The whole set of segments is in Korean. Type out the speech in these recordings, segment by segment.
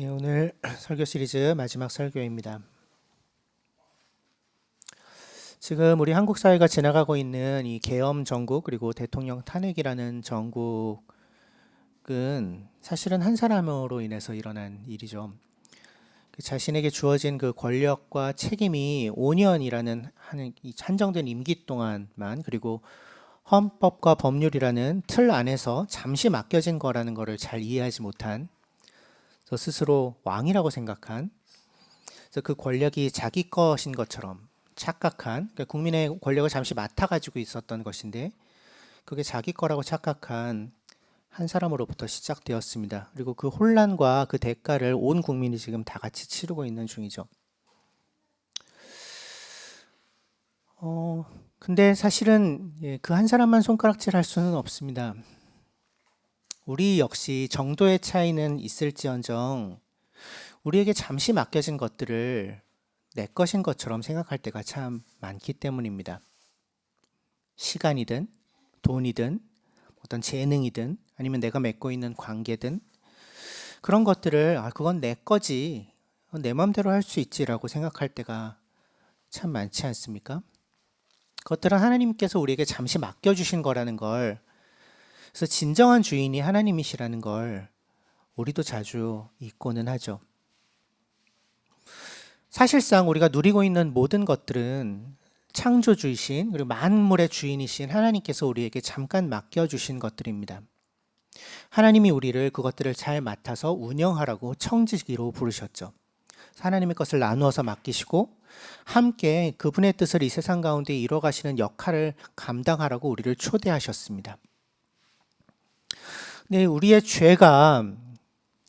오늘 설교 시리즈 마지막 설교입니다. 지금 우리 한국 사회가 지나가고 있는 이 계엄 정국 그리고 대통령 탄핵이라는 정국은 사실은 한 사람으로 인해서 일어난 일이죠. 자신에게 주어진 그 권력과 책임이 5년이라는 이 한정된 임기 동안만, 그리고 헌법과 법률이라는 틀 안에서 잠시 맡겨진 거라는 것을 잘 이해하지 못한, 스스로 왕이라고 생각한, 그래서 그 권력이 자기 것인 것처럼 착각한, 그러니까 국민의 권력을 잠시 맡아가지고 있었던 것인데 그게 자기 거라고 착각한 한 사람으로부터 시작되었습니다. 그리고 그 혼란과 그 대가를 온 국민이 지금 다 같이 치르고 있는 중이죠. 근데 사실은 그 한 사람만 손가락질 할 수는 없습니다. 우리 역시 정도의 차이는 있을지언정 우리에게 잠시 맡겨진 것들을 내 것인 것처럼 생각할 때가 참 많기 때문입니다. 시간이든 돈이든 어떤 재능이든 아니면 내가 맺고 있는 관계든 그런 것들을 그건 내 거지, 내 마음대로 할 수 있지라고 생각할 때가 참 많지 않습니까? 그것들은 하나님께서 우리에게 잠시 맡겨주신 거라는 걸, 그래서 진정한 주인이 하나님이시라는 걸 우리도 자주 잊고는 하죠. 사실상 우리가 누리고 있는 모든 것들은 창조주이신 그리고 만물의 주인이신 하나님께서 우리에게 잠깐 맡겨주신 것들입니다. 하나님이 우리를 그것들을 잘 맡아서 운영하라고 청지기로 부르셨죠. 하나님의 것을 나누어서 맡기시고 함께 그분의 뜻을 이 세상 가운데 이뤄가시는 역할을 감당하라고 우리를 초대하셨습니다. 근데 우리의 죄가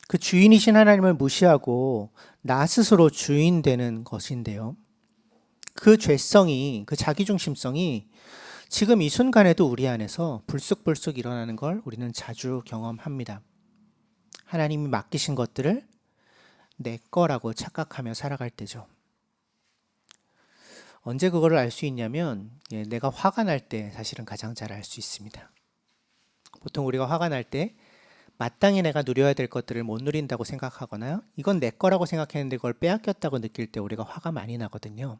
그 주인이신 하나님을 무시하고 나 스스로 주인 되는 것인데요. 그 죄성이, 그 자기중심성이 지금 이 순간에도 우리 안에서 불쑥불쑥 일어나는 걸 우리는 자주 경험합니다. 하나님이 맡기신 것들을 내 거라고 착각하며 살아갈 때죠. 언제 그거를 알 수 있냐면 내가 화가 날 때 사실은 가장 잘 알 수 있습니다. 보통 우리가 화가 날 때 마땅히 내가 누려야 될 것들을 못 누린다고 생각하거나 이건 내 거라고 생각했는데 그걸 빼앗겼다고 느낄 때 우리가 화가 많이 나거든요.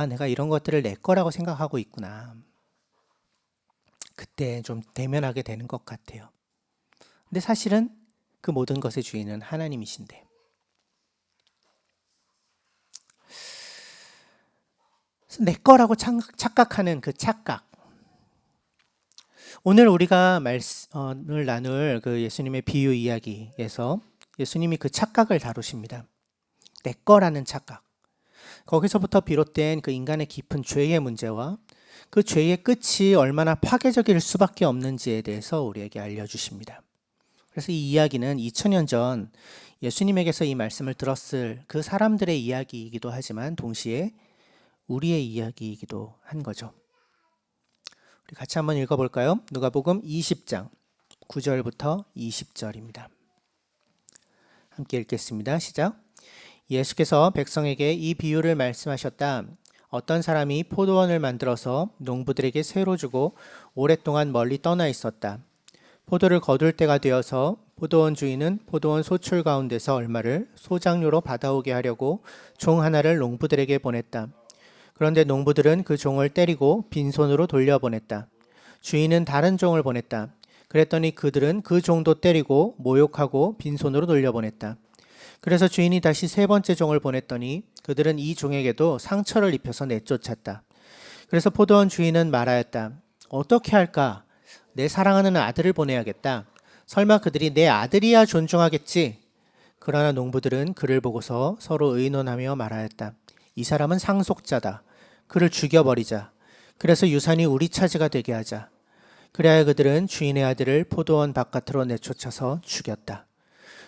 내가 이런 것들을 내 거라고 생각하고 있구나. 그때 좀 대면하게 되는 것 같아요. 근데 사실은 그 모든 것의 주인은 하나님이신데, 내 거라고 착각하는 그 착각. 오늘 우리가 오늘 나눌 그 예수님의 비유 이야기에서 예수님이 그 착각을 다루십니다. 내 거라는 착각. 거기서부터 비롯된 그 인간의 깊은 죄의 문제와 그 죄의 끝이 얼마나 파괴적일 수밖에 없는지에 대해서 우리에게 알려주십니다. 그래서 이 이야기는 2000년 전 예수님에게서 이 말씀을 들었을 그 사람들의 이야기이기도 하지만 동시에 우리의 이야기이기도 한 거죠. 우리 같이 한번 읽어볼까요? 누가복음 20장 9절부터 20절입니다. 함께 읽겠습니다. 시작. 예수께서 백성에게 이 비유를 말씀하셨다. 어떤 사람이 포도원을 만들어서 농부들에게 새로 주고 오랫동안 멀리 떠나 있었다. 포도를 거둘 때가 되어서 포도원 주인은 포도원 소출 가운데서 얼마를 소장료로 받아오게 하려고 종 하나를 농부들에게 보냈다. 그런데 농부들은 그 종을 때리고 빈손으로 돌려보냈다. 주인은 다른 종을 보냈다. 그랬더니 그들은 그 종도 때리고 모욕하고 빈손으로 돌려보냈다. 그래서 주인이 다시 세 번째 종을 보냈더니 그들은 이 종에게도 상처를 입혀서 내쫓았다. 그래서 포도원 주인은 말하였다. 어떻게 할까? 내 사랑하는 아들을 보내야겠다. 설마 그들이 내 아들이야 존중하겠지? 그러나 농부들은 그를 보고서 서로 의논하며 말하였다. 이 사람은 상속자다. 그를 죽여버리자. 그래서 유산이 우리 차지가 되게 하자. 그래야 그들은 주인의 아들을 포도원 바깥으로 내쫓아서 죽였다.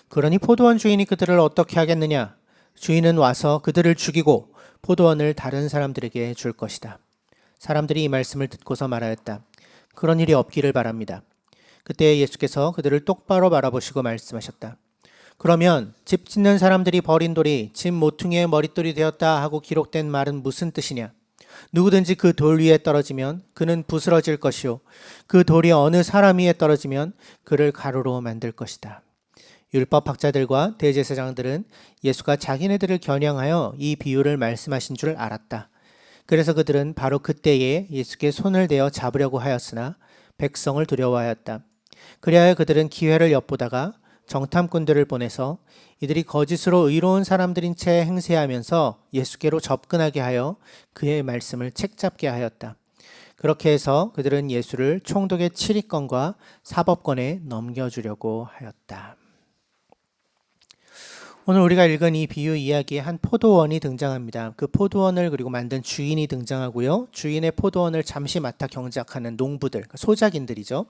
그러니 포도원 주인이 그들을 어떻게 하겠느냐? 주인은 와서 그들을 죽이고 포도원을 다른 사람들에게 줄 것이다. 사람들이 이 말씀을 듣고서 말하였다. 그런 일이 없기를 바랍니다. 그때 예수께서 그들을 똑바로 바라보시고 말씀하셨다. 그러면 집 짓는 사람들이 버린 돌이 집 모퉁이의 머릿돌이 되었다 하고 기록된 말은 무슨 뜻이냐? 누구든지 그 돌 위에 떨어지면 그는 부스러질 것이요 그 돌이 어느 사람 위에 떨어지면 그를 가루로 만들 것이다. 율법 학자들과 대제사장들은 예수가 자기네들을 겨냥하여 이 비유를 말씀하신 줄 알았다. 그래서 그들은 바로 그때에 예수께 손을 대어 잡으려고 하였으나 백성을 두려워하였다. 그리하여 그들은 기회를 엿보다가 정탐꾼들을 보내서 이들이 거짓으로 의로운 사람들인 채 행세하면서 예수께로 접근하게 하여 그의 말씀을 책잡게 하였다. 그렇게 해서 그들은 예수를 총독의 치리권과 사법권에 넘겨주려고 하였다. 오늘 우리가 읽은 이 비유 이야기에 한 포도원이 등장합니다. 그 포도원을 그리고 만든 주인이 등장하고요. 주인의 포도원을 잠시 맡아 경작하는 농부들, 소작인들이죠.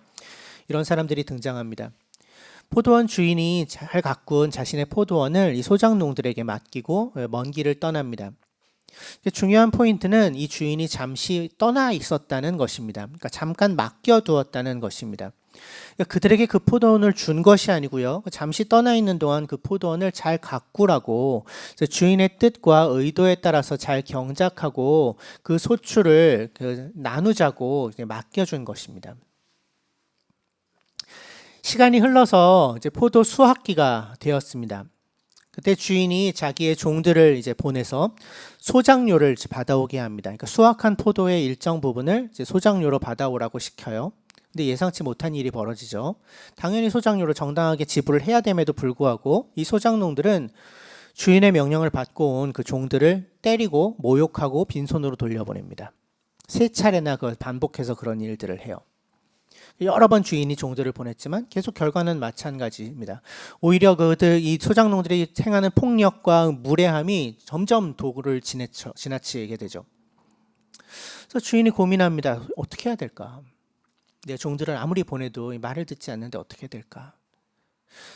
이런 사람들이 등장합니다. 포도원 주인이 잘 가꾼 자신의 포도원을 이 소작농들에게 맡기고 먼 길을 떠납니다. 중요한 포인트는 이 주인이 잠시 떠나 있었다는 것입니다. 그러니까 잠깐 맡겨두었다는 것입니다. 그러니까 그들에게 그 포도원을 준 것이 아니고요. 잠시 떠나 있는 동안 그 포도원을 잘 가꾸라고 주인의 뜻과 의도에 따라서 잘 경작하고 그 소출을 나누자고 맡겨준 것입니다. 시간이 흘러서 이제 포도 수확기가 되었습니다. 그때 주인이 자기의 종들을 이제 보내서 소작료를 받아오게 합니다. 그러니까 수확한 포도의 일정 부분을 이제 소작료로 받아오라고 시켜요. 근데 예상치 못한 일이 벌어지죠. 당연히 소작료를 정당하게 지불을 해야 됨에도 불구하고 이 소작농들은 주인의 명령을 받고 온 그 종들을 때리고 모욕하고 빈손으로 돌려보냅니다. 3차례나 그걸 반복해서 그런 일들을 해요. 여러 번 주인이 종들을 보냈지만 계속 결과는 마찬가지입니다. 오히려 이 소작농들이 행하는 폭력과 무례함이 점점 도구를 지나치게 되죠. 그래서 주인이 고민합니다. 어떻게 해야 될까? 내 종들을 아무리 보내도 말을 듣지 않는데 어떻게 해야 될까?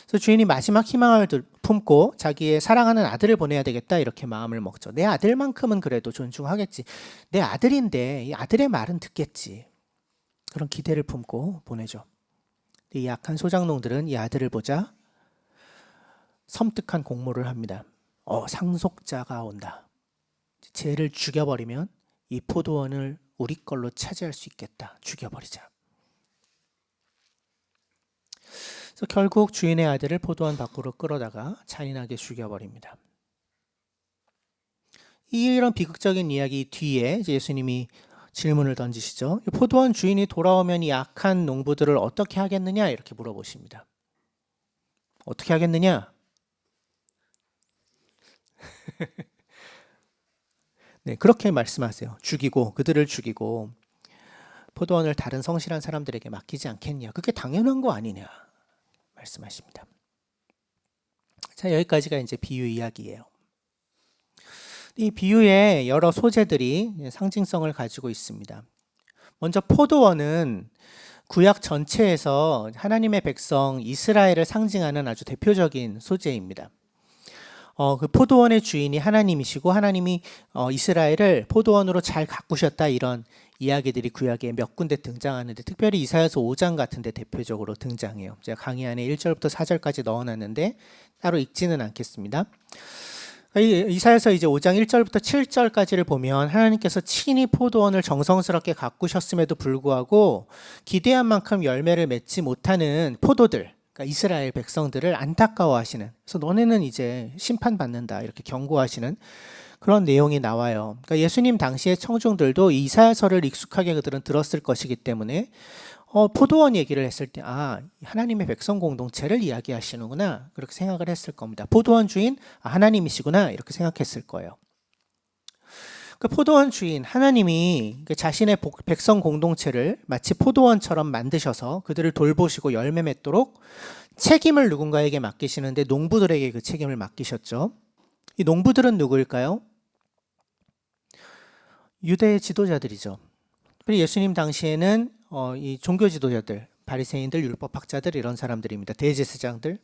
그래서 주인이 마지막 희망을 품고 자기의 사랑하는 아들을 보내야 되겠다 이렇게 마음을 먹죠. 내 아들만큼은 그래도 존중하겠지. 내 아들인데 이 아들의 말은 듣겠지. 그런 기대를 품고 보내죠. 이 약한 소작농들은 이 아들을 보자 섬뜩한 공모를 합니다. 상속자가 온다. 쟤를 죽여버리면 이 포도원을 우리 걸로 차지할 수 있겠다. 죽여버리자. 그래서 결국 주인의 아들을 포도원 밖으로 끌어다가 잔인하게 죽여버립니다. 이런 비극적인 이야기 뒤에 예수님이 질문을 던지시죠. 포도원 주인이 돌아오면 이 악한 농부들을 어떻게 하겠느냐 이렇게 물어보십니다. 어떻게 하겠느냐? 네, 그렇게 말씀하세요. 그들을 죽이고 포도원을 다른 성실한 사람들에게 맡기지 않겠냐. 그게 당연한 거 아니냐 말씀하십니다. 자, 여기까지가 이제 비유 이야기예요. 이 비유에 여러 소재들이 상징성을 가지고 있습니다. 먼저 포도원은 구약 전체에서 하나님의 백성 이스라엘을 상징하는 아주 대표적인 소재입니다. 그 포도원의 주인이 하나님이시고 하나님이 이스라엘을 포도원으로 잘 가꾸셨다 이런 이야기들이 구약에 몇 군데 등장하는데 특별히 이사야서 5장 같은 데 대표적으로 등장해요. 제가 강의 안에 1절부터 4절까지 넣어놨는데 따로 읽지는 않겠습니다. 이사야서 이제 5장 1절부터 7절까지를 보면 하나님께서 친히 포도원을 정성스럽게 가꾸셨음에도 불구하고 기대한 만큼 열매를 맺지 못하는 포도들, 그러니까 이스라엘 백성들을 안타까워하시는, 그래서 너네는 이제 심판받는다 이렇게 경고하시는 그런 내용이 나와요. 그러니까 예수님 당시의 청중들도 이사야서를 익숙하게 그들은 들었을 것이기 때문에 포도원 얘기를 했을 때 하나님의 백성 공동체를 이야기하시는구나 그렇게 생각을 했을 겁니다. 포도원 주인 하나님이시구나 이렇게 생각했을 거예요. 그 포도원 주인 하나님이 자신의 백성 공동체를 마치 포도원처럼 만드셔서 그들을 돌보시고 열매 맺도록 책임을 누군가에게 맡기시는데 농부들에게 그 책임을 맡기셨죠. 이 농부들은 누구일까요? 유대의 지도자들이죠. 예수님 당시에는 이 종교 지도자들, 바리새인들, 율법학자들 이런 사람들입니다. 대제사장들.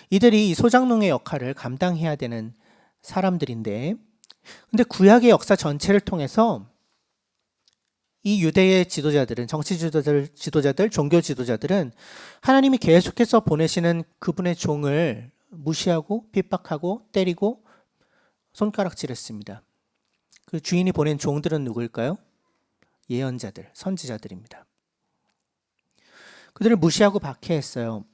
이들이 이 소작농의 역할을 감당해야 되는 사람들인데 근데 구약의 역사 전체를 통해서 이 유대의 지도자들은 정치 지도자들, 종교 지도자들은 하나님이 계속해서 보내시는 그분의 종을 무시하고 핍박하고 때리고 손가락질했습니다. 그 주인이 보낸 종들은 누구일까요? 예언자들, 선지자들입니다. 그들을 무시하고 박해했어요.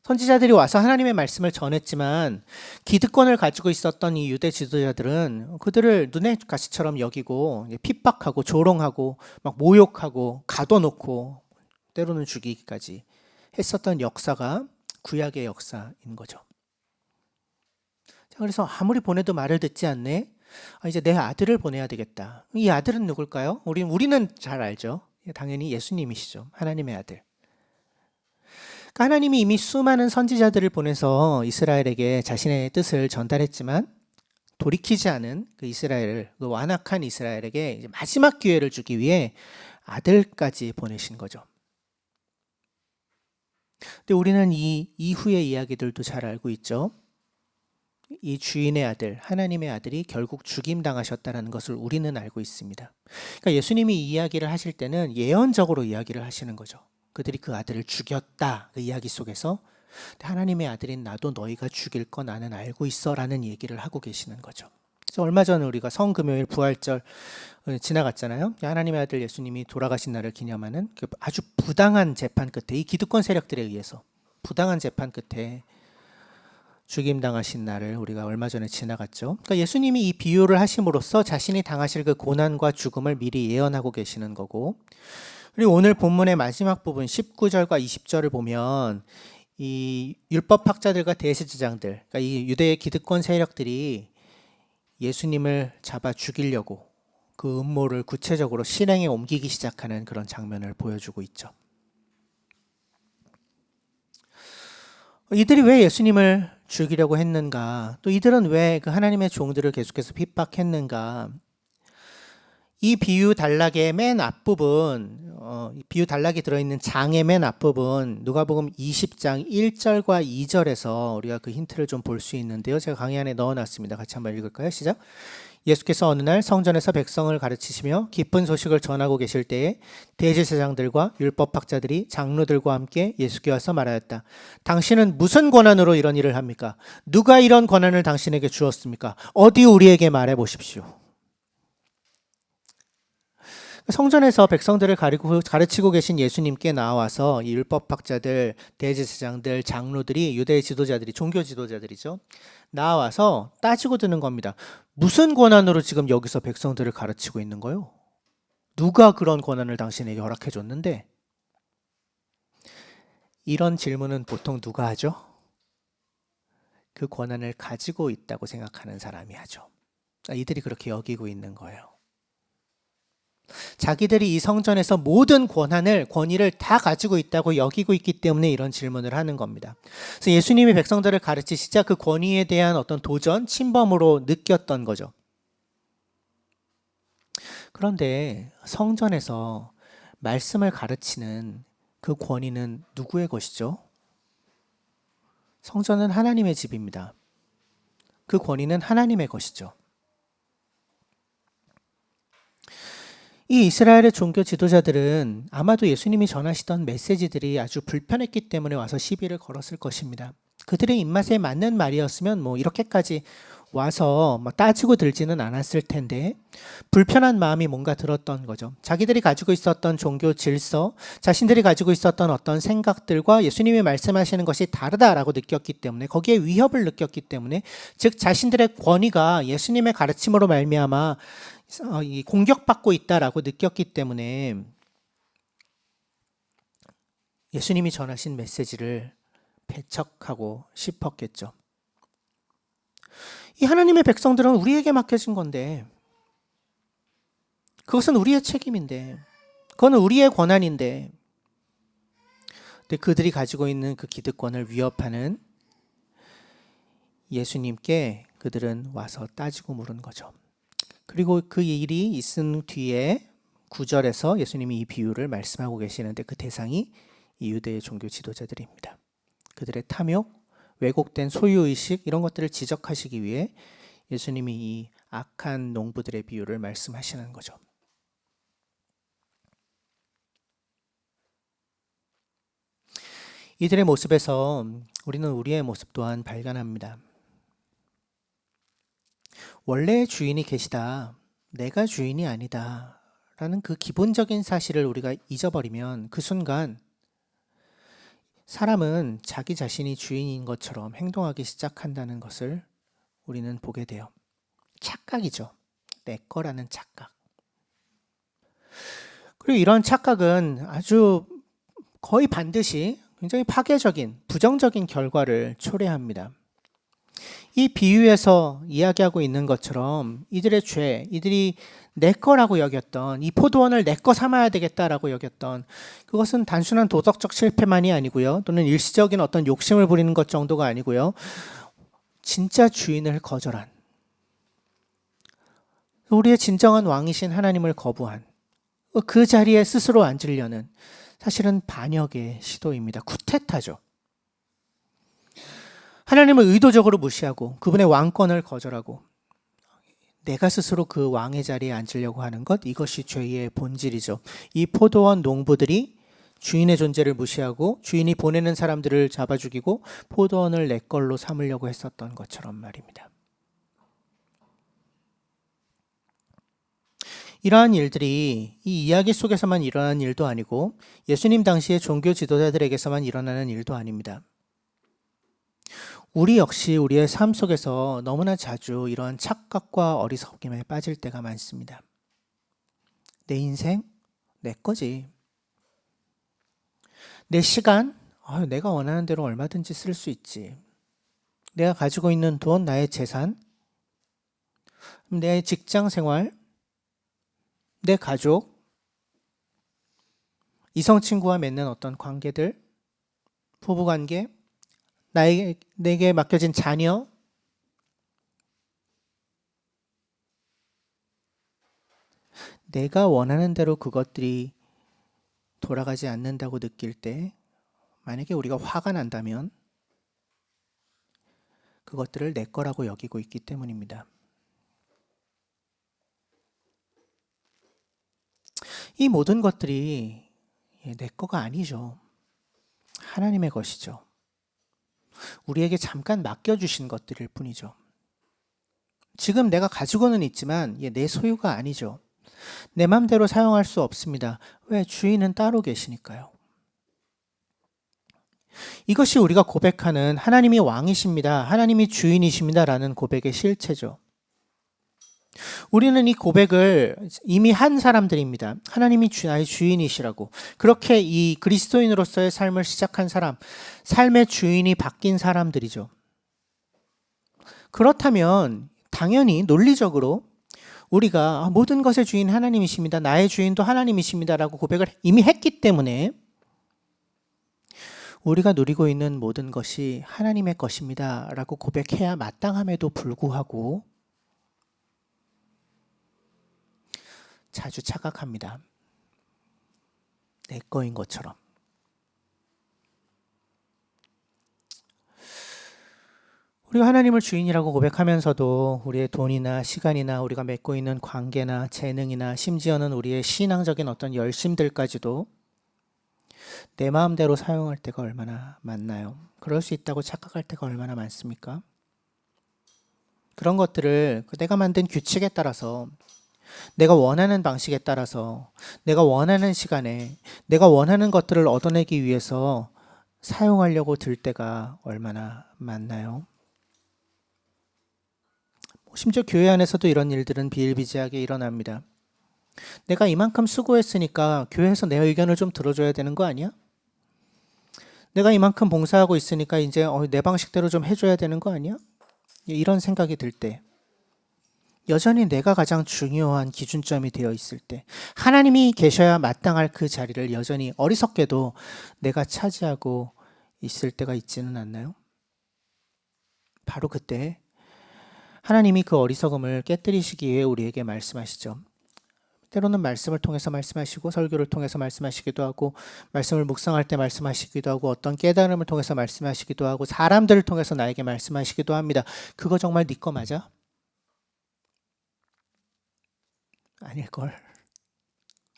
선지자들이 와서 하나님의 말씀을 전했지만 기득권을 가지고 있었던 이 유대 지도자들은 그들을 눈의 가시처럼 여기고 핍박하고 조롱하고 막 모욕하고 가둬놓고 때로는 죽이기까지 했었던 역사가 구약의 역사인 거죠. 자, 그래서 아무리 보내도 말을 듣지 않네. 이제 내 아들을 보내야 되겠다. 이 아들은 누굴까요? 우리는 잘 알죠. 당연히 예수님이시죠. 하나님의 아들. 그러니까 하나님이 이미 수많은 선지자들을 보내서 이스라엘에게 자신의 뜻을 전달했지만 돌이키지 않은 그 이스라엘을, 그 완악한 이스라엘에게 이제 마지막 기회를 주기 위해 아들까지 보내신 거죠. 근데 우리는 이 이후의 이야기들도 잘 알고 있죠. 이 주인의 아들, 하나님의 아들이 결국 죽임당하셨다는 것을 우리는 알고 있습니다. 그러니까 예수님이 이 이야기를 하실 때는 예언적으로 이야기를 하시는 거죠. 그들이 그 아들을 죽였다. 그 이야기 속에서 하나님의 아들인 나도 너희가 죽일 거 나는 알고 있어 라는 얘기를 하고 계시는 거죠. 그래서 얼마 전에 우리가 성금요일 부활절 지나갔잖아요. 하나님의 아들 예수님이 돌아가신 날을 기념하는 그 아주 부당한 재판 끝에, 이 기득권 세력들에 의해서 부당한 재판 끝에 죽임당하신 날을 우리가 얼마 전에 지나갔죠. 그러니까 예수님이 이 비유를 하심으로써 자신이 당하실 그 고난과 죽음을 미리 예언하고 계시는 거고, 그리고 오늘 본문의 마지막 부분 19절과 20절을 보면 이 율법학자들과 대제사장들, 그러니까 이 유대의 기득권 세력들이 예수님을 잡아 죽이려고 그 음모를 구체적으로 실행에 옮기기 시작하는 그런 장면을 보여주고 있죠. 이들이 왜 예수님을 죽이려고 했는가? 또 이들은 왜 그 하나님의 종들을 계속해서 핍박했는가? 이 비유 단락의 맨 앞부분, 비유 단락이 들어있는 장의 맨 앞부분, 누가복음 20장 1절과 2절에서 우리가 그 힌트를 좀 볼 수 있는데요. 제가 강의 안에 넣어놨습니다. 같이 한번 읽을까요? 시작. 예수께서 어느 날 성전에서 백성을 가르치시며 기쁜 소식을 전하고 계실 때에 대제사장들과 율법학자들이 장로들과 함께 예수께 와서 말하였다. 당신은 무슨 권한으로 이런 일을 합니까? 누가 이런 권한을 당신에게 주었습니까? 어디 우리에게 말해 보십시오. 성전에서 백성들을 가르치고 계신 예수님께 나와서 이 율법학자들, 대제사장들, 장로들이, 유대 지도자들이, 종교 지도자들이죠. 나와서 따지고 드는 겁니다. 무슨 권한으로 지금 여기서 백성들을 가르치고 있는 거요? 누가 그런 권한을 당신에게 허락해 줬는데? 이런 질문은 보통 누가 하죠? 그 권한을 가지고 있다고 생각하는 사람이 하죠. 이들이 그렇게 여기고 있는 거예요. 자기들이 이 성전에서 모든 권위를 다 가지고 있다고 여기고 있기 때문에 이런 질문을 하는 겁니다. 그래서 예수님이 백성들을 가르치시자 그 권위에 대한 어떤 도전, 침범으로 느꼈던 거죠. 그런데 성전에서 말씀을 가르치는 그 권위는 누구의 것이죠? 성전은 하나님의 집입니다. 그 권위는 하나님의 것이죠. 이 이스라엘의 종교 지도자들은 아마도 예수님이 전하시던 메시지들이 아주 불편했기 때문에 와서 시비를 걸었을 것입니다. 그들의 입맛에 맞는 말이었으면 이렇게까지 와서 따지고 들지는 않았을 텐데 불편한 마음이 뭔가 들었던 거죠. 자기들이 가지고 있었던 종교 질서, 자신들이 가지고 있었던 어떤 생각들과 예수님이 말씀하시는 것이 다르다라고 느꼈기 때문에, 거기에 위협을 느꼈기 때문에, 즉 자신들의 권위가 예수님의 가르침으로 말미암아 공격받고 있다라고 느꼈기 때문에 예수님이 전하신 메시지를 배척하고 싶었겠죠. 이 하나님의 백성들은 우리에게 맡겨진 건데, 그것은 우리의 책임인데, 그건 우리의 권한인데, 근데 그들이 가지고 있는 그 기득권을 위협하는 예수님께 그들은 와서 따지고 물은 거죠. 그리고 그 일이 있은 뒤에 9절에서 예수님이 이 비유를 말씀하고 계시는데 그 대상이 이 유대의 종교 지도자들입니다. 그들의 탐욕, 왜곡된 소유의식 이런 것들을 지적하시기 위해 예수님이 이 악한 농부들의 비유를 말씀하시는 거죠. 이들의 모습에서 우리는 우리의 모습 또한 발견합니다. 원래의 주인이 계시다, 내가 주인이 아니다 라는 그 기본적인 사실을 우리가 잊어버리면 그 순간 사람은 자기 자신이 주인인 것처럼 행동하기 시작한다는 것을 우리는 보게 돼요. 착각이죠. 내 거라는 착각. 그리고 이런 착각은 아주 거의 반드시 굉장히 파괴적인, 부정적인 결과를 초래합니다. 이 비유에서 이야기하고 있는 것처럼 이들의 죄, 이들이 내 거라고 여겼던, 이 포도원을 내 거 삼아야 되겠다라고 여겼던, 그것은 단순한 도덕적 실패만이 아니고요, 또는 일시적인 어떤 욕심을 부리는 것 정도가 아니고요, 진짜 주인을 거절한, 우리의 진정한 왕이신 하나님을 거부한, 그 자리에 스스로 앉으려는, 사실은 반역의 시도입니다. 쿠데타죠. 하나님을 의도적으로 무시하고 그분의 왕권을 거절하고 내가 스스로 그 왕의 자리에 앉으려고 하는 것, 이것이 죄의 본질이죠. 이 포도원 농부들이 주인의 존재를 무시하고 주인이 보내는 사람들을 잡아 죽이고 포도원을 내 걸로 삼으려고 했었던 것처럼 말입니다. 이러한 일들이 이 이야기 속에서만 일어난 일도 아니고 예수님 당시의 종교 지도자들에게서만 일어나는 일도 아닙니다. 우리 역시 우리의 삶 속에서 너무나 자주 이러한 착각과 어리석음에 빠질 때가 많습니다. 내 인생? 내 거지. 내 시간? 내가 원하는 대로 얼마든지 쓸 수 있지. 내가 가지고 있는 돈, 나의 재산, 내 직장 생활, 내 가족, 이성 친구와 맺는 어떤 관계들, 부부관계, 내게 맡겨진 자녀, 내가 원하는 대로 그것들이 돌아가지 않는다고 느낄 때, 만약에 우리가 화가 난다면 그것들을 내 거라고 여기고 있기 때문입니다. 이 모든 것들이 내 거가 아니죠. 하나님의 것이죠. 우리에게 잠깐 맡겨주신 것들일 뿐이죠. 지금 내가 가지고는 있지만 내 소유가 아니죠. 내 맘대로 사용할 수 없습니다. 왜? 주인은 따로 계시니까요. 이것이 우리가 고백하는 하나님이 왕이십니다, 하나님이 주인이십니다 라는 고백의 실체죠. 우리는 이 고백을 이미 한 사람들입니다. 하나님이 나의 주인이시라고. 그렇게 이 그리스도인으로서의 삶을 시작한 사람, 삶의 주인이 바뀐 사람들이죠. 그렇다면 당연히 논리적으로 우리가 모든 것의 주인 하나님이십니다, 나의 주인도 하나님이십니다 라고 고백을 이미 했기 때문에 우리가 누리고 있는 모든 것이 하나님의 것입니다 라고 고백해야 마땅함에도 불구하고 자주 착각합니다. 내 거인 것처럼. 우리가 하나님을 주인이라고 고백하면서도 우리의 돈이나 시간이나 우리가 맺고 있는 관계나 재능이나 심지어는 우리의 신앙적인 어떤 열심들까지도 내 마음대로 사용할 때가 얼마나 많나요? 그럴 수 있다고 착각할 때가 얼마나 많습니까? 그런 것들을 내가 만든 규칙에 따라서, 내가 원하는 방식에 따라서, 내가 원하는 시간에 내가 원하는 것들을 얻어내기 위해서 사용하려고 들 때가 얼마나 많나요? 심지어 교회 안에서도 이런 일들은 비일비재하게 일어납니다. 내가 이만큼 수고했으니까 교회에서 내 의견을 좀 들어줘야 되는 거 아니야? 내가 이만큼 봉사하고 있으니까 이제 내 방식대로 좀 해줘야 되는 거 아니야? 이런 생각이 들 때, 여전히 내가 가장 중요한 기준점이 되어 있을 때, 하나님이 계셔야 마땅할 그 자리를 여전히 어리석게도 내가 차지하고 있을 때가 있지는 않나요? 바로 그때 하나님이 그 어리석음을 깨뜨리시기 위해 우리에게 말씀하시죠. 때로는 말씀을 통해서 말씀하시고 설교를 통해서 말씀하시기도 하고 말씀을 묵상할 때 말씀하시기도 하고 어떤 깨달음을 통해서 말씀하시기도 하고 사람들을 통해서 나에게 말씀하시기도 합니다. 그거 정말 네 거 맞아? 아닐걸.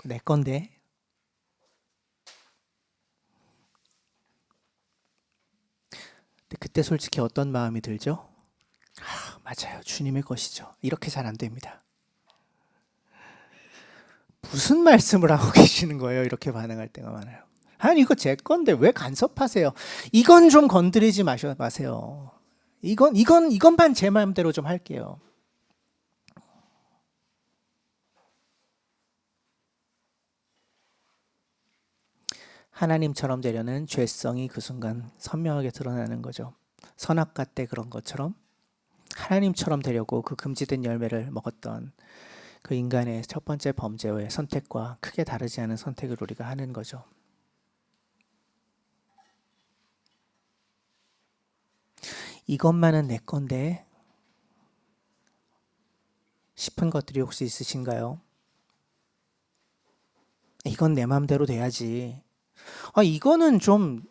내 건데. 근데 그때 솔직히 어떤 마음이 들죠? 맞아요. 주님의 것이죠. 이렇게 잘 안 됩니다. 무슨 말씀을 하고 계시는 거예요? 이렇게 반응할 때가 많아요. 아니 이거 제 건데 왜 간섭하세요? 이건 좀 건드리지 마세요. 이건만 제 마음대로 좀 할게요. 하나님처럼 되려는 죄성이 그 순간 선명하게 드러나는 거죠. 선악과 때 그런 것처럼 하나님처럼 되려고 그 금지된 열매를 먹었던 그 인간의 첫 번째 범죄의 선택과 크게 다르지 않은 선택을 우리가 하는 거죠. 이것만은 내 건데 싶은 것들이 혹시 있으신가요? 이건 내 마음대로 돼야지. 이거는 좀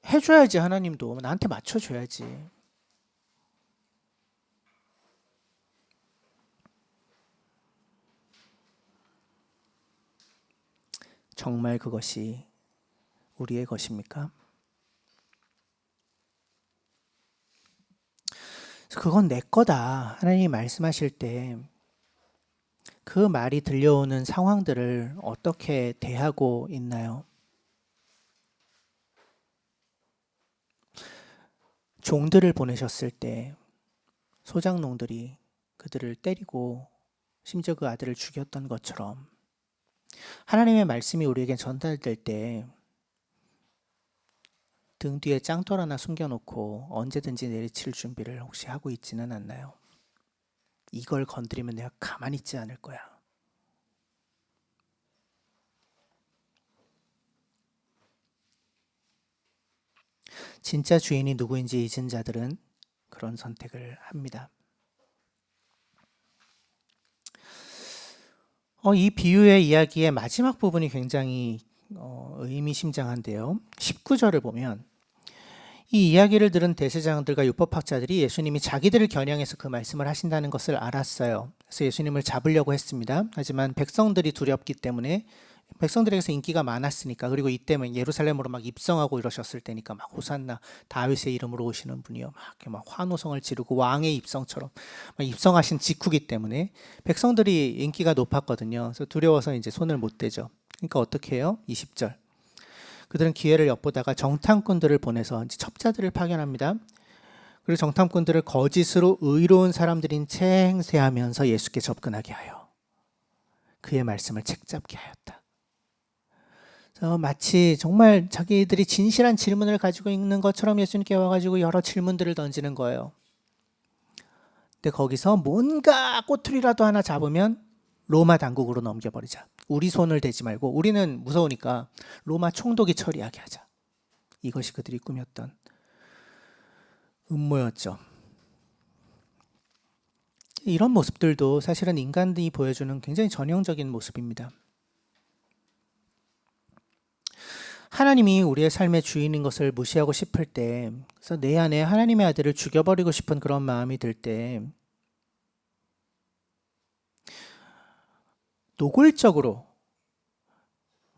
해줘야지. 하나님도 나한테 맞춰줘야지. 정말 그것이 우리의 것입니까? 그건 내 거다. 하나님이 말씀하실 때 그 말이 들려오는 상황들을 어떻게 대하고 있나요? 종들을 보내셨을 때 소장농들이 그들을 때리고 심지어 그 아들을 죽였던 것처럼 하나님의 말씀이 우리에게 전달될 때 등 뒤에 짱돌 하나 숨겨놓고 언제든지 내리칠 준비를 혹시 하고 있지는 않나요? 이걸 건드리면 내가 가만히 있지 않을 거야. 진짜 주인이 누구인지 잊은 자들은 그런 선택을 합니다. 이 비유의 이야기의 마지막 부분이 굉장히 의미심장한데요. 19절을 보면 이 이야기를 들은 대제사장들과 율법학자들이 예수님이 자기들을 겨냥해서 그 말씀을 하신다는 것을 알았어요. 그래서 예수님을 잡으려고 했습니다. 하지만 백성들이 두렵기 때문에 백성들에게서 인기가 많았으니까, 그리고 이때면 예루살렘으로 막 입성하고 이러셨을 때니까 막 호산나 다윗의 이름으로 오시는 분이요 막 환호성을 지르고 왕의 입성처럼 막 입성하신 직후기 때문에 백성들이 인기가 높았거든요. 그래서 두려워서 이제 손을 못 대죠. 그러니까 어떻게 해요? 20절. 그들은 기회를 엿보다가 정탐꾼들을 보내서 이제 첩자들을 파견합니다. 그리고 정탐꾼들을 거짓으로 의로운 사람들인 채 행세하면서 예수께 접근하게 하여 그의 말씀을 책잡게 하였다. 마치 정말 자기들이 진실한 질문을 가지고 있는 것처럼 예수님께 와가지고 여러 질문들을 던지는 거예요. 근데 거기서 뭔가 꼬투리라도 하나 잡으면 로마 당국으로 넘겨버리자. 우리 손을 대지 말고, 우리는 무서우니까 로마 총독이 처리하게 하자. 이것이 그들이 꾸몄던 음모였죠. 이런 모습들도 사실은 인간들이 보여주는 굉장히 전형적인 모습입니다. 하나님이 우리의 삶의 주인인 것을 무시하고 싶을 때, 그래서 내 안에 하나님의 아들을 죽여버리고 싶은 그런 마음이 들 때 노골적으로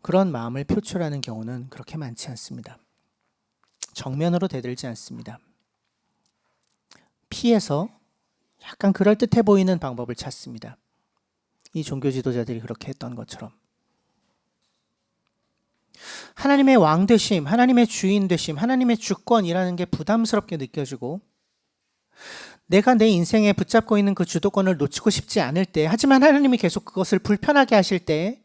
그런 마음을 표출하는 경우는 그렇게 많지 않습니다. 정면으로 대들지 않습니다. 피해서 약간 그럴듯해 보이는 방법을 찾습니다. 이 종교 지도자들이 그렇게 했던 것처럼. 하나님의 왕 되심, 하나님의 주인 되심, 하나님의 주권이라는 게 부담스럽게 느껴지고, 내가 내 인생에 붙잡고 있는 그 주도권을 놓치고 싶지 않을 때, 하지만 하나님이 계속 그것을 불편하게 하실 때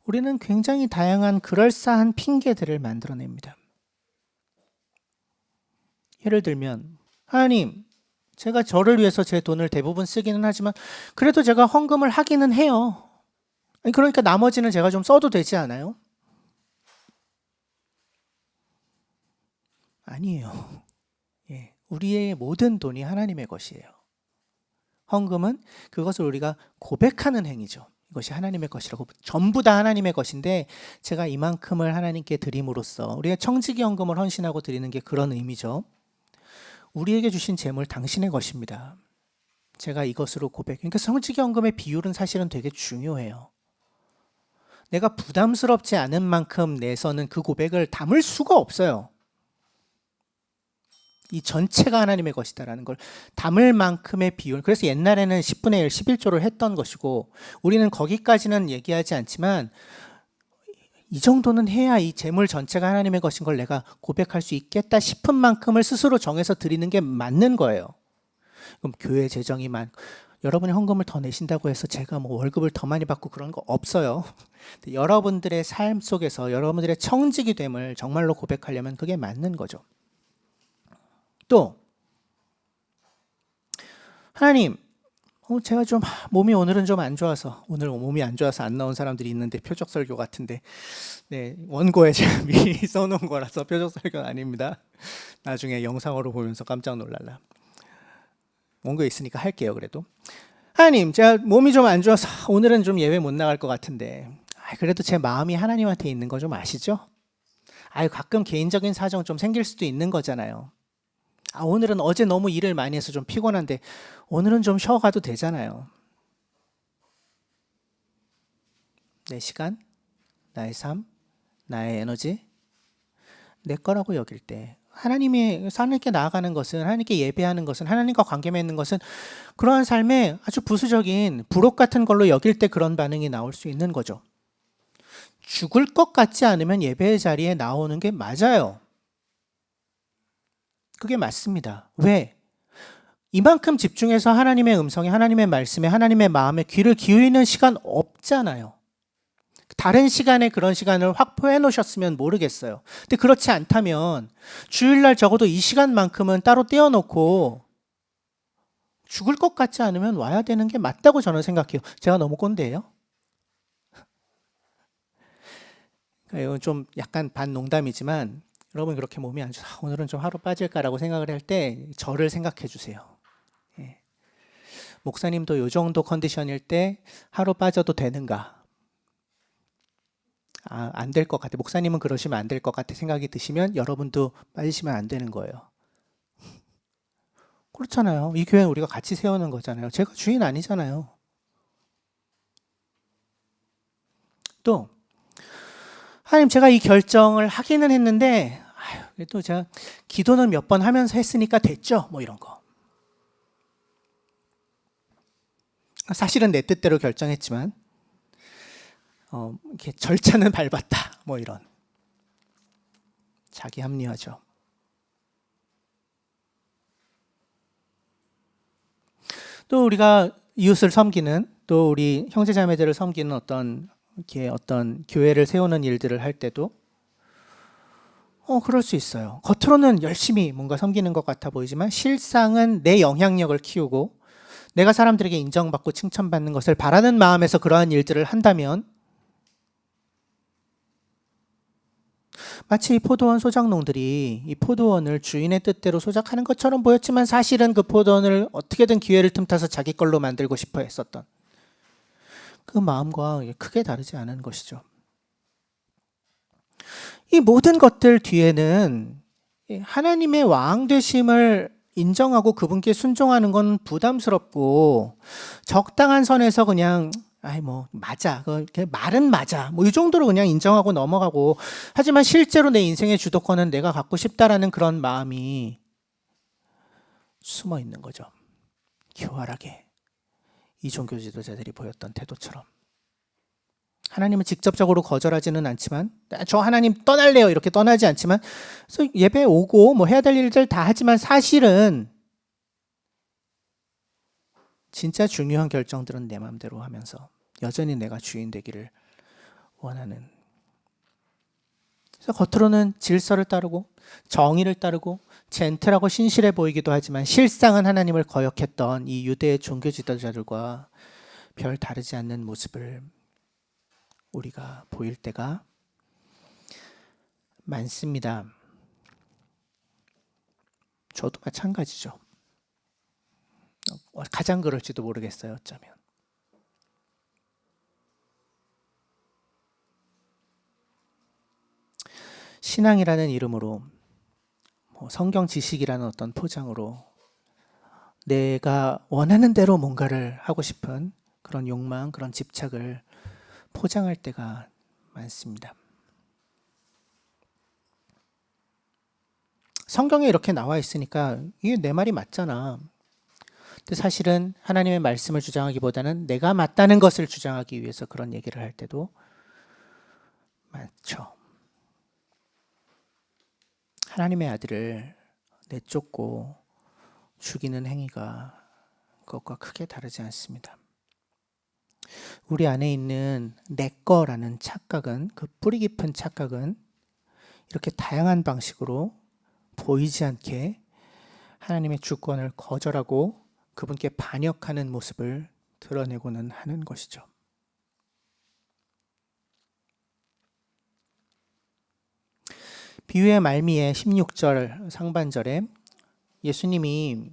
우리는 굉장히 다양한 그럴싸한 핑계들을 만들어냅니다. 예를 들면, 하나님, 제가 저를 위해서 제 돈을 대부분 쓰기는 하지만 그래도 제가 헌금을 하기는 해요. 그러니까 나머지는 제가 좀 써도 되지 않아요? 아니에요. 우리의 모든 돈이 하나님의 것이에요. 헌금은 그것을 우리가 고백하는 행위죠. 이것이 하나님의 것이라고, 전부 다 하나님의 것인데 제가 이만큼을 하나님께 드림으로써, 우리가 청지기 헌금을 헌신하고 드리는 게 그런 의미죠. 우리에게 주신 재물 당신의 것입니다. 제가 이것으로 고백. 그러니까 청지기 헌금의 비율은 사실은 되게 중요해요. 내가 부담스럽지 않은 만큼 내서는 그 고백을 담을 수가 없어요. 이 전체가 하나님의 것이다라는 걸 담을 만큼의 비율. 그래서 옛날에는 10분의 1, 11조를 했던 것이고, 우리는 거기까지는 얘기하지 않지만 이 정도는 해야 이 재물 전체가 하나님의 것인 걸 내가 고백할 수 있겠다 싶은 만큼을 스스로 정해서 드리는 게 맞는 거예요. 그럼 교회 재정이 여러분이 헌금을 더 내신다고 해서 제가 뭐 월급을 더 많이 받고 그런 거 없어요. 여러분들의 삶 속에서 여러분들의 청지기 됨을 정말로 고백하려면 그게 맞는 거죠. 또 하나님, 제가 좀 몸이 오늘은 좀 안 좋아서, 오늘 몸이 안 좋아서 안 나온 사람들이 있는데 표적 설교 같은데, 네, 원고에 제가 미리 써놓은 거라서 표적 설교는 아닙니다. 나중에 영상으로 보면서 깜짝 놀랄라. 원고에 있으니까 할게요. 그래도 하나님, 제가 몸이 좀 안 좋아서 오늘은 좀 예배 못 나갈 것 같은데, 그래도 제 마음이 하나님한테 있는 거 좀 아시죠? 가끔 개인적인 사정 좀 생길 수도 있는 거잖아요. 오늘은 어제 너무 일을 많이 해서 좀 피곤한데 오늘은 좀 쉬어가도 되잖아요. 내 시간, 나의 삶, 나의 에너지, 내 거라고 여길 때 하나님께 나아가는 것은, 하나님께 예배하는 것은, 하나님과 관계 맺는 것은 그러한 삶에 아주 부수적인 부록 같은 걸로 여길 때 그런 반응이 나올 수 있는 거죠. 죽을 것 같지 않으면 예배의 자리에 나오는 게 맞아요. 그게 맞습니다. 왜? 이만큼 집중해서 하나님의 음성에, 하나님의 말씀에, 하나님의 마음에 귀를 기울이는 시간 없잖아요. 다른 시간에 그런 시간을 확보해 놓으셨으면 모르겠어요. 근데 그렇지 않다면 주일날 적어도 이 시간만큼은 따로 떼어놓고 죽을 것 같지 않으면 와야 되는 게 맞다고 저는 생각해요. 제가 너무 꼰대예요? 이건 좀 약간 반농담이지만 여러분 그렇게 몸이 안 좋아 오늘은 좀 하루 빠질까라고 생각을 할 때 저를 생각해 주세요. 예. 목사님도 이 정도 컨디션일 때 하루 빠져도 되는가? 안 될 것 같아. 목사님은 그러시면 안 될 것 같아 생각이 드시면 여러분도 빠지시면 안 되는 거예요. 그렇잖아요. 이 교회는 우리가 같이 세우는 거잖아요. 제가 주인 아니잖아요. 또 하나님, 제가 이 결정을 하기는 했는데 또 제가 기도는 몇 번 하면서 했으니까 됐죠. 뭐 이런 거. 사실은 내 뜻대로 결정했지만 이렇게 절차는 밟았다. 뭐 이런 자기 합리화죠. 또 우리가 이웃을 섬기는, 또 우리 형제자매들을 섬기는 어떤 교회를 세우는 일들을 할 때도 그럴 수 있어요. 겉으로는 열심히 뭔가 섬기는 것 같아 보이지만 실상은 내 영향력을 키우고 내가 사람들에게 인정받고 칭찬받는 것을 바라는 마음에서 그러한 일들을 한다면 마치 이 포도원 소작농들이 이 포도원을 주인의 뜻대로 소작하는 것처럼 보였지만 사실은 그 포도원을 어떻게든 기회를 틈타서 자기 걸로 만들고 싶어 했었던 그 마음과 크게 다르지 않은 것이죠. 이 모든 것들 뒤에는 하나님의 왕 되심을 인정하고 그분께 순종하는 건 부담스럽고 적당한 선에서 그냥 맞아. 말은 맞아. 이 정도로 그냥 인정하고 넘어가고 하지만 실제로 내 인생의 주도권은 내가 갖고 싶다라는 그런 마음이 숨어 있는 거죠. 교활하게 이 종교 지도자들이 보였던 태도처럼. 하나님은 직접적으로 거절하지는 않지만 저 하나님 떠날래요 이렇게 떠나지 않지만 그래서 예배 오고 해야 될 일들 다 하지만 사실은 진짜 중요한 결정들은 내 마음대로 하면서 여전히 내가 주인 되기를 원하는. 그래서 겉으로는 질서를 따르고 정의를 따르고 젠틀하고 신실해 보이기도 하지만 실상은 하나님을 거역했던 이 유대의 종교 지도자들과 별 다르지 않는 모습을 우리가 보일 때가 많습니다. 저도 마찬가지죠. 가장 그럴지도 모르겠어요. 어쩌면. 신앙이라는 이름으로 성경 지식이라는 어떤 포장으로 내가 원하는 대로 뭔가를 하고 싶은 그런 욕망, 그런 집착을 포장할 때가 많습니다. 성경에 이렇게 나와 있으니까 이게 내 말이 맞잖아. 근데 사실은 하나님의 말씀을 주장하기보다는 내가 맞다는 것을 주장하기 위해서 그런 얘기를 할 때도 많죠. 하나님의 아들을 내쫓고 죽이는 행위가 그것과 크게 다르지 않습니다. 우리 안에 있는 내 거라는 착각은, 그 뿌리 깊은 착각은 이렇게 다양한 방식으로 보이지 않게 하나님의 주권을 거절하고 그분께 반역하는 모습을 드러내고는 하는 것이죠. 비유의 말미에 16절 상반절에 예수님이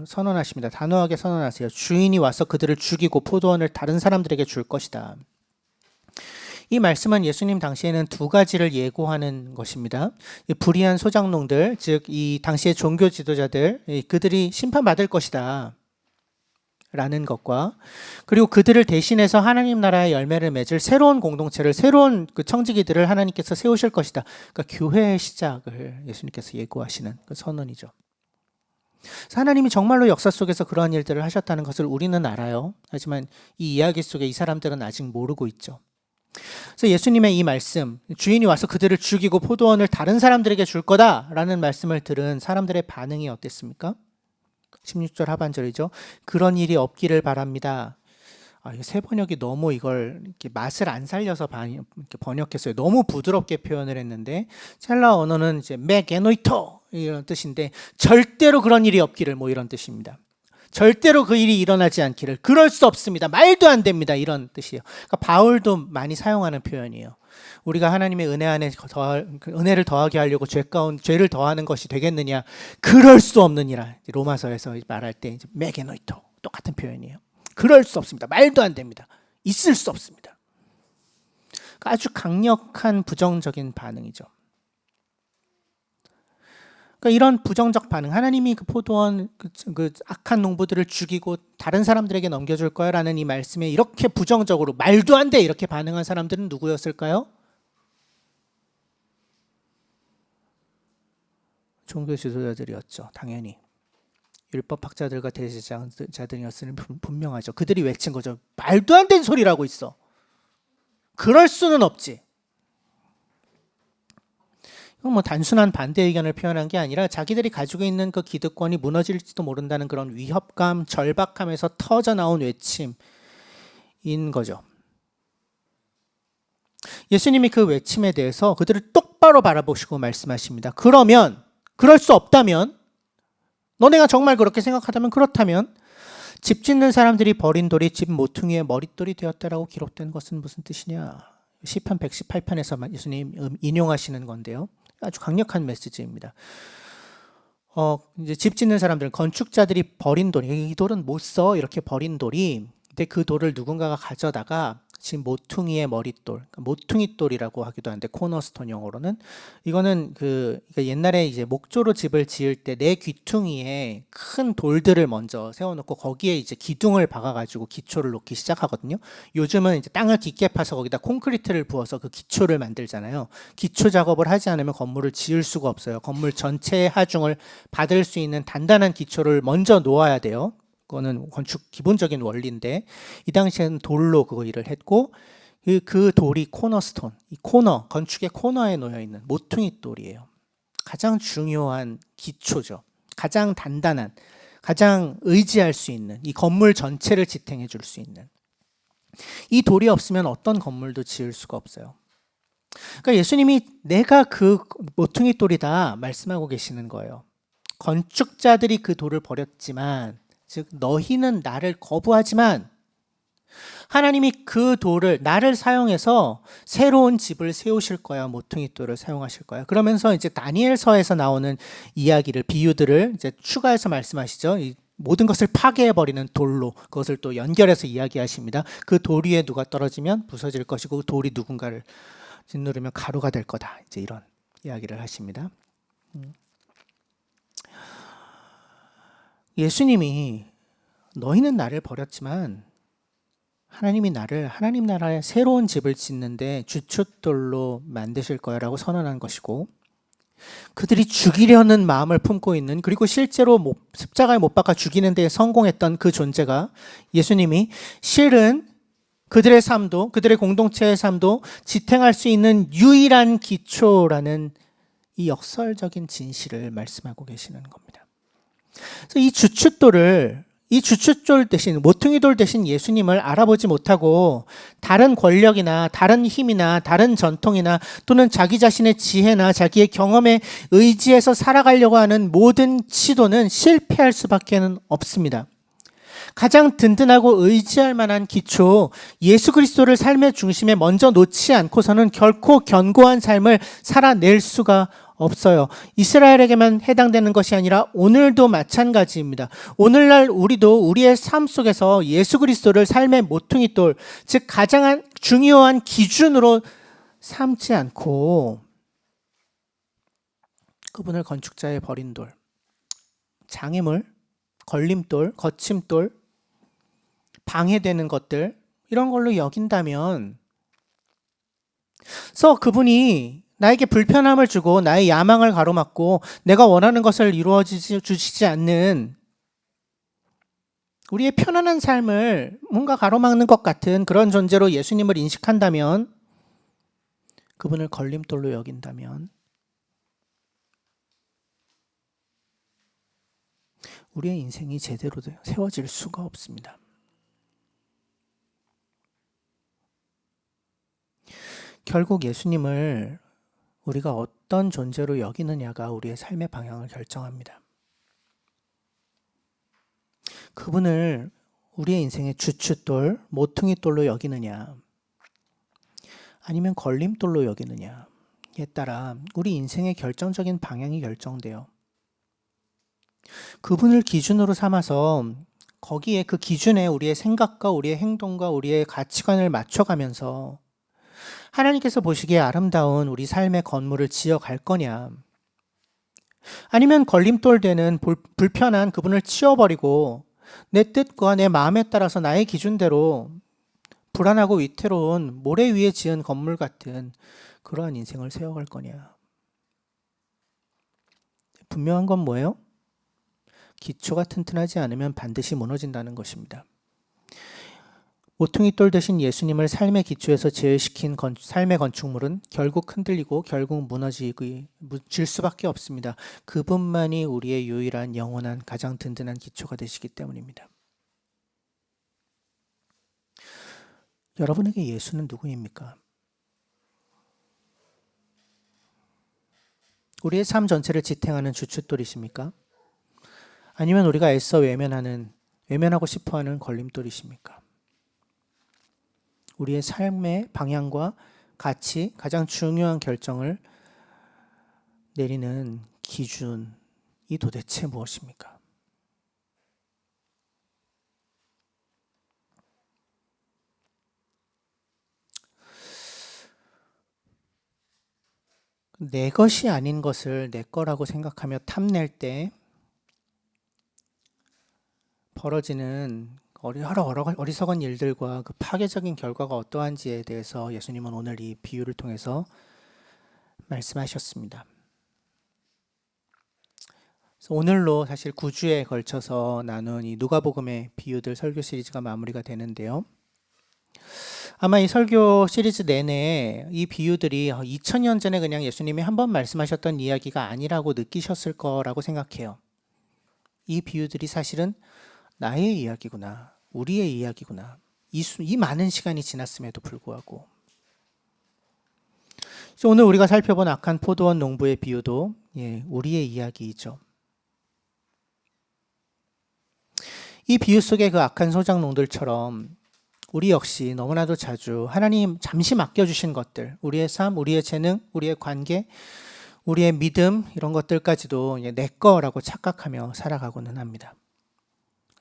선언하십니다. 단호하게 선언하세요. 주인이 와서 그들을 죽이고 포도원을 다른 사람들에게 줄 것이다. 이 말씀은 예수님 당시에는 두 가지를 예고하는 것입니다. 불의한 소장농들, 즉 이 당시의 종교 지도자들, 그들이 심판받을 것이다 라는 것과, 그리고 그들을 대신해서 하나님 나라의 열매를 맺을 새로운 공동체를, 새로운 그 청지기들을 하나님께서 세우실 것이다. 그러니까 교회의 시작을 예수님께서 예고하시는 그 선언이죠. 하나님이 정말로 역사 속에서 그러한 일들을 하셨다는 것을 우리는 알아요. 하지만 이 이야기 속에 이 사람들은 아직 모르고 있죠. 그래서 예수님의 이 말씀, 주인이 와서 그들을 죽이고 포도원을 다른 사람들에게 줄 거다라는 말씀을 들은 사람들의 반응이 어땠습니까? 16절 하반절이죠. 그런 일이 없기를 바랍니다. 새 번역이 너무 이걸 이렇게 맛을 안 살려서 이렇게 번역했어요. 너무 부드럽게 표현을 했는데, 헬라 언어는 이제 메게노이토 이런 뜻인데, 절대로 그런 일이 없기를 뭐 이런 뜻입니다. 절대로 그 일이 일어나지 않기를, 그럴 수 없습니다. 말도 안 됩니다. 이런 뜻이에요. 그러니까 바울도 많이 사용하는 표현이에요. 우리가 하나님의 은혜 안에 은혜를 더하게 하려고 죄를 더하는 것이 되겠느냐? 그럴 수 없느니라. 로마서에서 말할 때 이제 메게노이토 똑같은 표현이에요. 그럴 수 없습니다. 말도 안 됩니다. 있을 수 없습니다. 그러니까 아주 강력한 부정적인 반응이죠. 그러니까 이런 부정적 반응, 하나님이 그 포도원 그 악한 농부들을 죽이고 다른 사람들에게 넘겨줄 거야라는 이 말씀에 이렇게 부정적으로 말도 안 돼 이렇게 반응한 사람들은 누구였을까요? 종교 지도자들이었죠. 당연히. 율법학자들과 대제사장자들이었으니 분명하죠. 그들이 외친 거죠. 말도 안 되는 소리라고 있어. 그럴 수는 없지. 이건 뭐 단순한 반대 의견을 표현한 게 아니라 자기들이 가지고 있는 그 기득권이 무너질지도 모른다는 그런 위협감, 절박함에서 터져 나온 외침인 거죠. 예수님이 그 외침에 대해서 그들을 똑바로 바라보시고 말씀하십니다. 그러면, 그럴 수 없다면, 너네가 정말 그렇게 생각하다면, 그렇다면 집 짓는 사람들이 버린 돌이 집 모퉁이의 머릿돌이 되었다라고 기록된 것은 무슨 뜻이냐? 시편 118편에서 예수님 인용하시는 건데요. 아주 강력한 메시지입니다. 이제 집 짓는 사람들은, 건축자들이 버린 돌이, 이 돌은 못 써 이렇게 버린 돌이, 근데 그 돌을 누군가가 가져다가 지금 모퉁이의 머릿돌, 모퉁이돌이라고 하기도 하는데 코너스톤 영어로는, 이거는 그러니까 옛날에 이제 목조로 집을 지을 때 내 귀퉁이에 큰 돌들을 먼저 세워놓고 거기에 이제 기둥을 박아가지고 기초를 놓기 시작하거든요. 요즘은 이제 땅을 깊게 파서 거기다 콘크리트를 부어서 그 기초를 만들잖아요. 기초 작업을 하지 않으면 건물을 지을 수가 없어요. 건물 전체의 하중을 받을 수 있는 단단한 기초를 먼저 놓아야 돼요. 그거는 건축 기본적인 원리인데, 이 당시에는 돌로 그거 일을 했고, 그 돌이 코너스톤, 이 코너, 건축의 코너에 놓여 있는 모퉁이 돌이에요. 가장 중요한 기초죠. 가장 단단한, 가장 의지할 수 있는, 이 건물 전체를 지탱해 줄 수 있는. 이 돌이 없으면 어떤 건물도 지을 수가 없어요. 그러니까 예수님이 내가 그 모퉁이 돌이다 말씀하고 계시는 거예요. 건축자들이 그 돌을 버렸지만, 즉 너희는 나를 거부하지만 하나님이 그 돌을, 나를 사용해서 새로운 집을 세우실 거야. 모퉁이 돌을 사용하실 거야. 그러면서 이제 다니엘서에서 나오는 이야기를, 비유들을 이제 추가해서 말씀하시죠. 이 모든 것을 파괴해버리는 돌로 그것을 또 연결해서 이야기하십니다. 그 돌 위에 누가 떨어지면 부서질 것이고 그 돌이 누군가를 짓누르면 가루가 될 거다. 이제 이런 이야기를 하십니다. 예수님이 너희는 나를 버렸지만 하나님이 나를 하나님 나라의 새로운 집을 짓는데 주춧돌로 만드실 거야 라고 선언한 것이고, 그들이 죽이려는 마음을 품고 있는, 그리고 실제로 십자가에 못 박아 죽이는 데 성공했던 그 존재가 예수님이 실은 그들의 삶도, 그들의 공동체의 삶도 지탱할 수 있는 유일한 기초라는 이 역설적인 진실을 말씀하고 계시는 겁니다. 그래서 이 주춧돌 대신, 모퉁이돌 대신 예수님을 알아보지 못하고 다른 권력이나 다른 힘이나 다른 전통이나 또는 자기 자신의 지혜나 자기의 경험에 의지해서 살아가려고 하는 모든 시도는 실패할 수밖에 없습니다. 가장 든든하고 의지할 만한 기초, 예수 그리스도를 삶의 중심에 먼저 놓지 않고서는 결코 견고한 삶을 살아낼 수가 없어요. 이스라엘에게만 해당되는 것이 아니라 오늘도 마찬가지입니다. 오늘날 우리도 우리의 삶 속에서 예수 그리스도를 삶의 모퉁이돌, 즉 가장 중요한 기준으로 삼지 않고 그분을 건축자의 버린 돌, 장애물, 걸림돌, 거침돌, 방해되는 것들 이런 걸로 여긴다면 그래서 그분이 나에게 불편함을 주고 나의 야망을 가로막고 내가 원하는 것을 이루어주시지 않는 우리의 편안한 삶을 뭔가 가로막는 것 같은 그런 존재로 예수님을 인식한다면 그분을 걸림돌로 여긴다면 우리의 인생이 제대로 세워질 수가 없습니다. 결국 예수님을 우리가 어떤 존재로 여기느냐가 우리의 삶의 방향을 결정합니다. 그분을 우리의 인생의 주춧돌, 모퉁이돌로 여기느냐 아니면 걸림돌로 여기느냐에 따라 우리 인생의 결정적인 방향이 결정돼요. 그분을 기준으로 삼아서 거기에 그 기준에 우리의 생각과 우리의 행동과 우리의 가치관을 맞춰가면서 하나님께서 보시기에 아름다운 우리 삶의 건물을 지어갈 거냐 아니면 걸림돌 되는 불편한 그분을 치워버리고 내 뜻과 내 마음에 따라서 나의 기준대로 불안하고 위태로운 모래 위에 지은 건물 같은 그러한 인생을 세워갈 거냐. 분명한 건 뭐예요? 기초가 튼튼하지 않으면 반드시 무너진다는 것입니다. 모퉁이돌 대신 예수님을 삶의 기초에서 제외시킨 삶의 건축물은 결국 흔들리고 결국 무너질 수밖에 없습니다. 그분만이 우리의 유일한 영원한 가장 든든한 기초가 되시기 때문입니다. 여러분에게 예수는 누구입니까? 우리의 삶 전체를 지탱하는 주춧돌이십니까? 아니면 우리가 애써 외면하고 싶어하는 걸림돌이십니까? 우리의 삶의 방향과 가치, 가장 중요한 결정을 내리는 기준이 도대체 무엇입니까? 내 것이 아닌 것을 내 거라고 생각하며 탐낼 때 벌어지는 여러 어리석은 일들과 그 파괴적인 결과가 어떠한지에 대해서 예수님은 오늘 이 비유를 통해서 말씀하셨습니다. 그래서 오늘로 사실 9주에 걸쳐서 나눈 이 누가복음의 비유들 설교 시리즈가 마무리가 되는데요. 아마 이 설교 시리즈 내내 이 비유들이 2000년 전에 그냥 예수님이 한번 말씀하셨던 이야기가 아니라고 느끼셨을 거라고 생각해요. 이 비유들이 사실은 나의 이야기구나, 우리의 이야기구나. 이 많은 시간이 지났음에도 불구하고 오늘 우리가 살펴본 악한 포도원 농부의 비유도 우리의 이야기이죠. 이 비유 속의 그 악한 소작농들처럼 우리 역시 너무나도 자주 하나님 잠시 맡겨주신 것들, 우리의 삶, 우리의 재능, 우리의 관계, 우리의 믿음 이런 것들까지도 내 거라고 착각하며 살아가고는 합니다.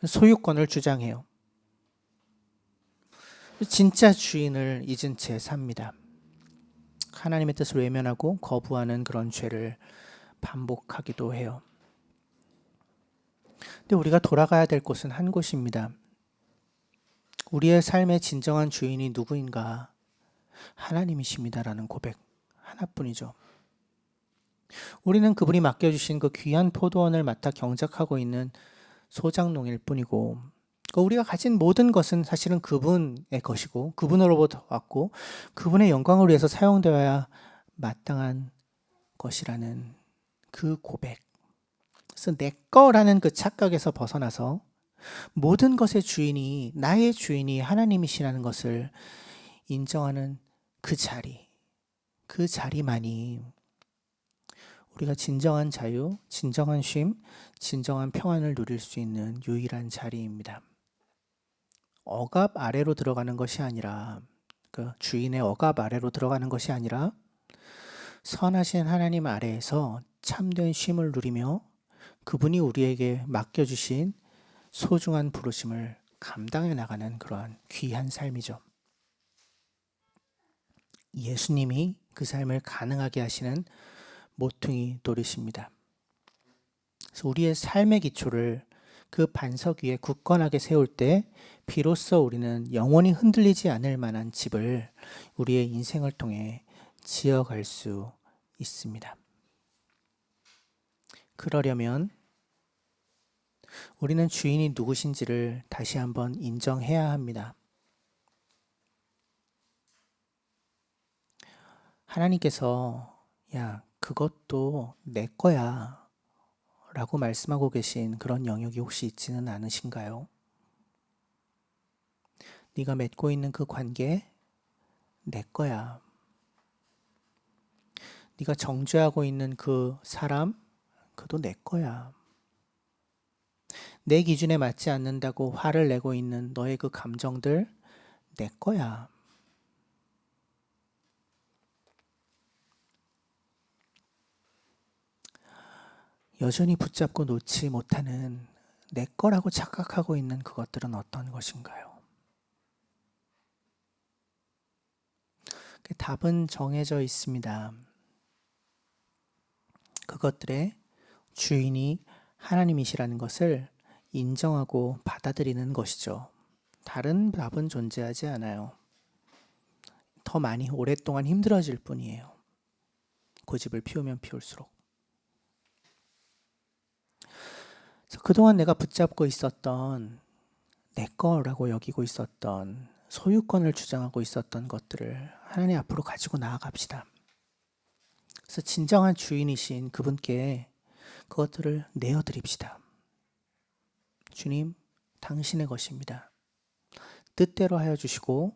소유권을 주장해요. 진짜 주인을 잊은 채 삽니다. 하나님의 뜻을 외면하고 거부하는 그런 죄를 반복하기도 해요. 근데 우리가 돌아가야 될 곳은 한 곳입니다. 우리의 삶의 진정한 주인이 누구인가? 하나님이십니다라는 고백 하나뿐이죠. 우리는 그분이 맡겨주신 그 귀한 포도원을 맡아 경작하고 있는 소작농일 뿐이고 우리가 가진 모든 것은 사실은 그분의 것이고 그분으로부터 왔고 그분의 영광을 위해서 사용되어야 마땅한 것이라는 그 고백. 그래서 내 거라는 그 착각에서 벗어나서 모든 것의 주인이 나의 주인이 하나님이시라는 것을 인정하는 그 자리만이 우리가 진정한 자유, 진정한 쉼, 진정한 평안을 누릴 수 있는 유일한 자리입니다. 억압 아래로 들어가는 것이 아니라 그 주인의 억압 아래로 들어가는 것이 아니라 선하신 하나님 아래에서 참된 쉼을 누리며 그분이 우리에게 맡겨주신 소중한 부르심을 감당해 나가는 그러한 귀한 삶이죠. 예수님이 그 삶을 가능하게 하시는 모퉁이 돌이십니다. 그래서 우리의 삶의 기초를 그 반석 위에 굳건하게 세울 때 비로소 우리는 영원히 흔들리지 않을 만한 집을 우리의 인생을 통해 지어갈 수 있습니다. 그러려면 우리는 주인이 누구신지를 다시 한번 인정해야 합니다. 하나님께서 야, 그것도 내 거야 라고 말씀하고 계신 그런 영역이 혹시 있지는 않으신가요? 네가 맺고 있는 그 관계 내 거야. 네가 정죄하고 있는 그 사람 그도 내 거야. 내 기준에 맞지 않는다고 화를 내고 있는 너의 그 감정들 내 거야. 여전히 붙잡고 놓지 못하는 내 거라고 착각하고 있는 그것들은 어떤 것인가요? 그 답은 정해져 있습니다. 그것들의 주인이 하나님이시라는 것을 인정하고 받아들이는 것이죠. 다른 답은 존재하지 않아요. 더 많이 오랫동안 힘들어질 뿐이에요. 고집을 피우면 피울수록. 그래서 그동안 내가 붙잡고 있었던 내 거라고 여기고 있었던 소유권을 주장하고 있었던 것들을 하나님 앞으로 가지고 나아갑시다. 그래서 진정한 주인이신 그분께 그것들을 내어드립시다. 주님, 당신의 것입니다. 뜻대로 하여 주시고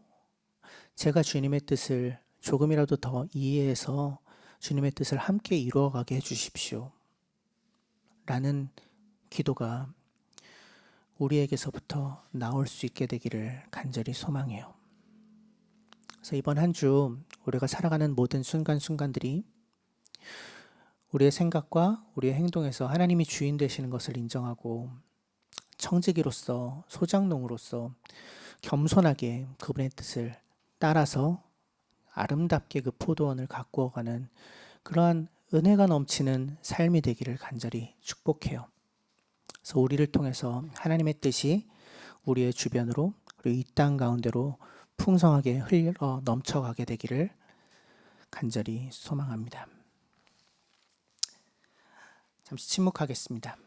제가 주님의 뜻을 조금이라도 더 이해해서 주님의 뜻을 함께 이루어가게 해주십시오. 라는 기도가 우리에게서부터 나올 수 있게 되기를 간절히 소망해요. 그래서 이번 한 주 우리가 살아가는 모든 순간순간들이 우리의 생각과 우리의 행동에서 하나님이 주인 되시는 것을 인정하고 청지기로서 소장농으로서 겸손하게 그분의 뜻을 따라서 아름답게 그 포도원을 가꾸어가는 그러한 은혜가 넘치는 삶이 되기를 간절히 축복해요. 그래서 우리를 통해서 하나님의 뜻이 우리의 주변으로 그리고 이 땅 가운데로 풍성하게 흘러 넘쳐가게 되기를 간절히 소망합니다. 잠시 침묵하겠습니다.